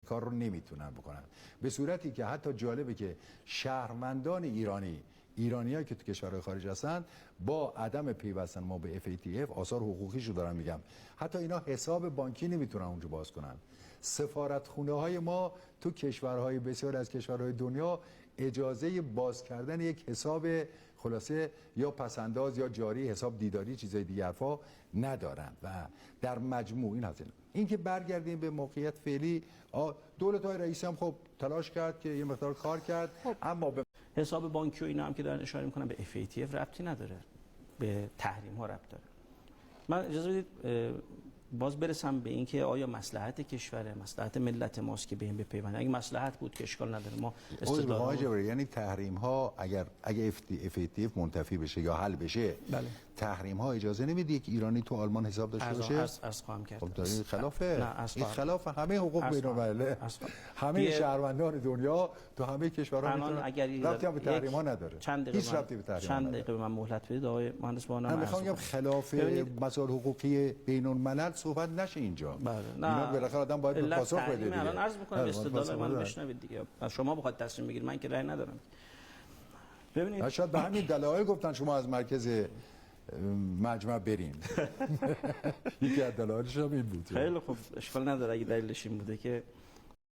کار رو نمیتونن بکنن، به صورتی که حتی جالبه که شهروندان ایرانیایی که تو کشورهای خارج هستن با عدم پیوستن ما به FATF آثار حقوقیشو دارن میگم، حتی اینا حساب بانکی نمیتونن اونجا باز کنن. سفارتخونه های ما تو کشورهای بسیار از کشورهای دنیا اجازه باز کردن یک حساب خلاصه یا پسنداز یا جاری، حساب دیداری، چیزای دیگه حرفا ندارن. و در مجموع این هست. این که برگردیم به موقعیت فعلی، دولت‌های رئیسی هم خب تلاش کرد که یه مقدار کار کرد، اما به حساب بانکی و اینا هم که دارن اشاره میکنن به FATF ربطی نداره، به تحریم ها ربط داره. من اجازه بدید باز برسم به این که آیا مصلحت کشور، مصلحت ملت ماست که به این بپیوند. اگه مصلحت بود که اشکال نداره، ما استدلال یعنی تحریم ها اگه FATF منتفی بشه یا حل بشه، بله. تحریم ها اجازه نمیده که ایرانی تو آلمان حساب داشته باشه. از خواهم کرد. خب داره خلاف همه حقوق بین‌المللی، همه شهروندان دنیا تو همه کشورها میتونن. ربطی به تحریم ها نداره. هیچ ربطی به تحریم ها نداره. چند دقیقه به من مهلت بدید آقای مهندس بهانام. من میخوام بگم خلاف مسائل حقوقی بین‌الملل صحبت نشه اینجا. اینا بالاخره آدم باید پاسخ بده دیگه. الان عرض می‌کنم استدلال من بشنوید دیگه. شما بخواید تصمیم بگیرید، من که رأی ندارم. ببینید شاید به همین دلایل گفتن شما از مرکز مجمع برین. یکی از دلایلش هم این بود. خیلی خوب، اشکال نداره اگه دلیلش این بوده که